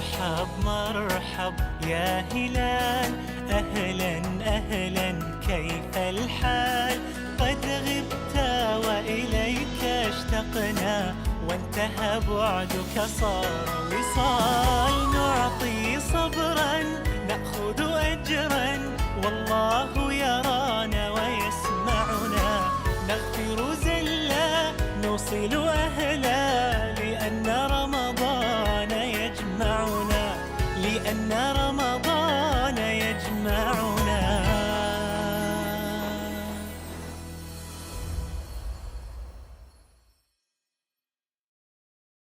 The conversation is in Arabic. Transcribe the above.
مرحب مرحب يا هلال، أهلا أهلا كيف الحال؟ قد غبت وإليك اشتقنا، وانتهى بعدك صار وصال. نعطي صبرا نأخذ أجرا، والله يرانا ويسمعنا. نغفر زلا نوصل أهلا